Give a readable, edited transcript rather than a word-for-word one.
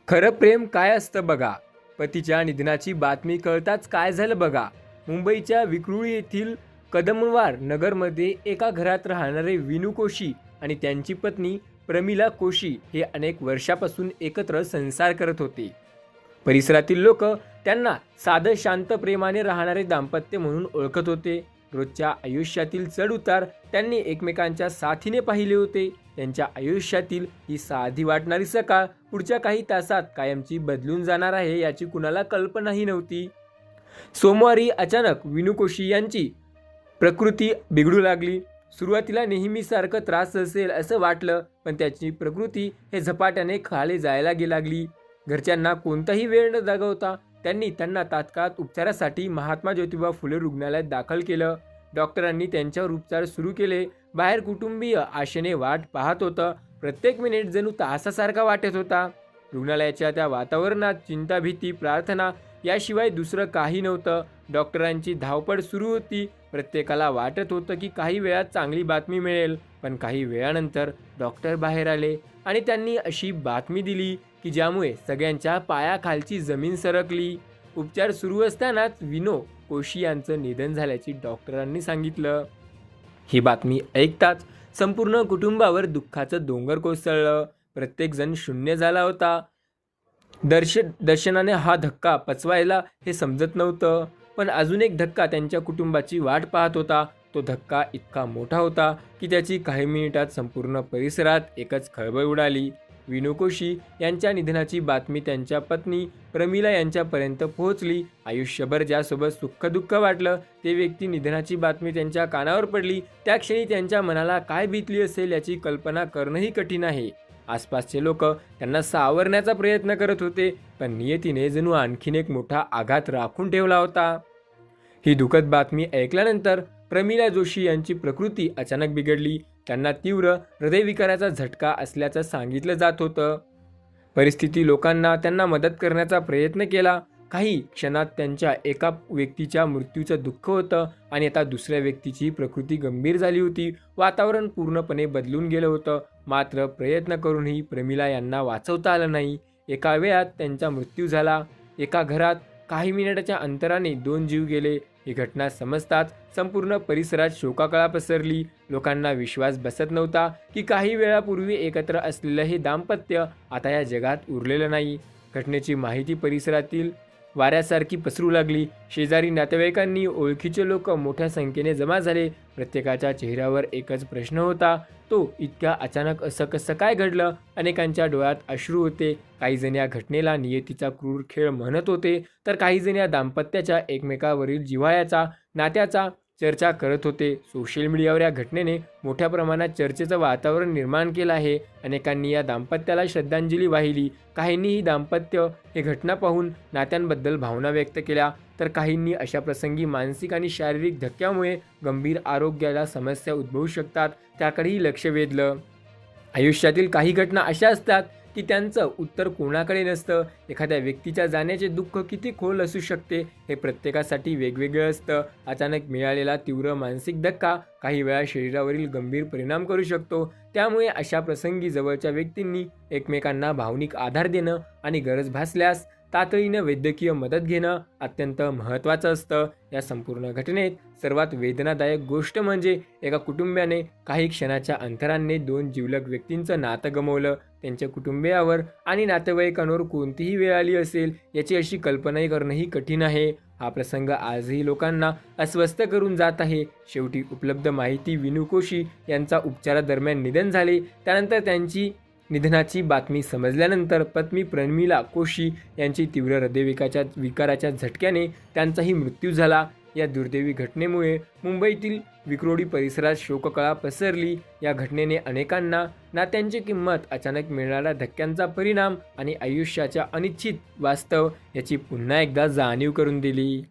खरं प्रेम काय असतं बघा. पतीच्या निधनाची बातमी कळताच काय झालं बघा. मुंबईच्या विक्रोळी येथील कदमवार नगरमध्ये एका घरात राहणारे विनू कोशी आणि त्यांची पत्नी प्रमिला कोशी हे अनेक वर्षापासून एकत्र संसार करत होते. परिसरातील लोक त्यांना साधं शांत प्रेमाने राहणारे दाम्पत्य म्हणून ओळखत होते. रोजच्या आयुष्यातील चढउतार त्यांनी एकमेकांच्या साथीने पाहिले होते. त्यांच्या आयुष्यातील ही साधी वाटणारी सकाळ पुढच्या काही तासात कायमची बदलून जाणार आहे याची कुणाला कल्पनाही नव्हती. सोमवारी अचानक विनू कोशी यांची प्रकृती बिघडू लागली. सुरुवातीला नेहमीसारखं त्रास असेल असं वाटलं, पण त्याची प्रकृती हे झपाट्याने खाली जायला लागली. घरच्यांना कोणताही वेळ न जागवता त्यांनी त्यांना तात्काळ उपचारासाठी महात्मा ज्योतिबा फुले रुग्णालयात दाखल केलं. डॉक्टरांनी त्यांच्यावर उपचार सुरू केले. बाहेर कुटुंबीय आशेने वाट पाहत होतं. प्रत्येक मिनिट जणू तासासारखा वाटत होता. रुग्णालयाच्या त्या वातावरणात चिंता, भीती, प्रार्थना याशिवाय दुसरं काही नव्हतं. डॉक्टरांची धावपळ सुरू होती. प्रत्येकाला वाटत होतं की काही वेळात चांगली बातमी मिळेल, पण काही वेळानंतर डॉक्टर बाहेर आले आणि त्यांनी अशी बातमी दिली की ज्यामुळे सगळ्यांच्या पायाखालची जमीन सरकली. उपचार सुरू असतानाच विनू कोशी यांचं निधन झाल्याची डॉक्टरांनी सांगितलं. ही बातमी ऐकताच संपूर्ण कुटुंबावर दुःखाचं डोंगर कोसळलं. प्रत्येकजण शून्य झाला होता. दर्शनाने हा धक्का पचवायला हे समजत नव्हतं, पण अजून एक धक्का त्यांच्या कुटुंबाची वाट पाहत होता. तो धक्का इतका मोठा होता की त्याची काही मिनिटात संपूर्ण परिसरात एकच खळबळ उडाली. विनू कोशी यांच्या निधनाची बातमी त्यांच्या पत्नी प्रमिला यांच्यापर्यंत पोहोचली. आयुष्यभर ज्यासोबत सुख दुःख वाटलं ते व्यक्ती निधनाची बातमी त्यांच्या कानावर पडली. त्या क्षणी त्यांच्या मनाला काय बीतली असेल याची कल्पना करणंही कठीण आहे. आसपासचे लोक त्यांना सावरण्याचा प्रयत्न करत होते, पण नियतीने जणू आणखीन एक मोठा आघात राखून ठेवला होता. ही दुःखद बातमी ऐकल्यानंतर प्रमिला जोशी यांची प्रकृती अचानक बिघडली. त्यांना तीव्र हृदयविकाराचा झटका असल्याचं सांगितलं जात होतं. परिस्थिती लोकांना त्यांना मदत करण्याचा प्रयत्न केला. काही क्षणात त्यांच्या एका व्यक्तीच्या मृत्यूचं दुःख होतं आणि आता दुसऱ्या व्यक्तीची प्रकृती गंभीर झाली होती. वातावरण पूर्णपणे बदलून गेलं होतं. मात्र प्रयत्न करूनही प्रमिला यांना वाचवता आलं नाही. एका वेळात त्यांचा मृत्यू झाला. एका घरात काही मिनिटाच्या अंतराने 2 जीव गेले. ही घटना समजताच संपूर्ण परिसरात शोककळा पसरली. लोकांना विश्वास बसत नव्हता की काही वेळापूर्वी एकत्र असलेलं हे दाम्पत्य आता या जगात उरलेलं नाही. घटनेची माहिती परिसरातील वाऱ्यासारखी पसरू लागली. शेजारी, नातेवाईकांनी, ओळखीचे लोक मोठ्या संख्येने जमा झाले. प्रत्येकाच्या चेहऱ्यावर एकच प्रश्न होता, तो इतक्या अचानक असं कसं काय घडलं. अनेकांच्या डोळ्यात अश्रू होते. काही जण या घटनेला नियतीचा क्रूर खेळ म्हणत होते, तर काही जण या दाम्पत्याच्या एकमेकावरील जिव्हाळ्याचा, नात्याचा चर्चा करत होते. सोशल मीडियावर या घटनेने मोठ्या प्रमाणात चर्चेचं वातावरण निर्माण केलं आहे. अनेकांनी या दाम्पत्याला श्रद्धांजली वाहिली. काहींनी ही दाम्पत्य हे घटना पाहून नात्यांबद्दल भावना व्यक्त केल्या, तर काहींनी अशा प्रसंगी मानसिक आणि शारीरिक धक्क्यामुळे गंभीर आरोग्याला समस्या उद्भवू शकतात त्याकडेही लक्ष वेधलं. आयुष्यातील काही घटना अशा असतात की त्यांचं उत्तर कोणाकडे नसतं. एखाद्या व्यक्तीच्या जाण्याचे दुःख किती खोल असू शकते हे प्रत्येकासाठी वेगवेगळं असतं. अचानक मिळालेला तीव्र मानसिक धक्का काही वेळा शरीरावरील गंभीर परिणाम करू शकतो. त्यामुळे अशा प्रसंगी जवळच्या व्यक्तींनी एकमेकांना भावनिक आधार देणं आणि गरज भासल्यास तातडीनं वैद्यकीय मदत घेणं अत्यंत महत्त्वाचं असतं. या संपूर्ण घटनेत सर्वात वेदनादायक गोष्ट म्हणजे एका कुटुंबाने काही क्षणाच्या अंतराने 2 जिवलग व्यक्तींचं नातं गमावलं. त्यांच्या कुटुंबियावर आणि नातेवाईकांवर कोणतीही वेळ आली असेल याची अशी कल्पनाही करणंही कठीण आहे. हा प्रसंग आजही लोकांना अस्वस्थ करून जात आहे. शेवटी उपलब्ध माहिती, विनू कोशी यांचा उपचारादरम्यान निधन झाले. त्यानंतर त्यांची निधनाची बातमी समजल्यानंतर पत्नी प्रमिला कोशी यांची तीव्र हृदयविकाराच्या झटक्याने त्यांचाही मृत्यू झाला. या दुर्दैवी घटनेमुळे मुंबईतील विक्रोळी परिसरात शोककळा पसरली. या घटनेने अनेकांना नात्यांची किंमत, अचानक मिळणाऱ्या धक्क्यांचा परिणाम आणि आयुष्याच्या अनिश्चित वास्तव याची पुन्हा एकदा जाणीव करून दिली.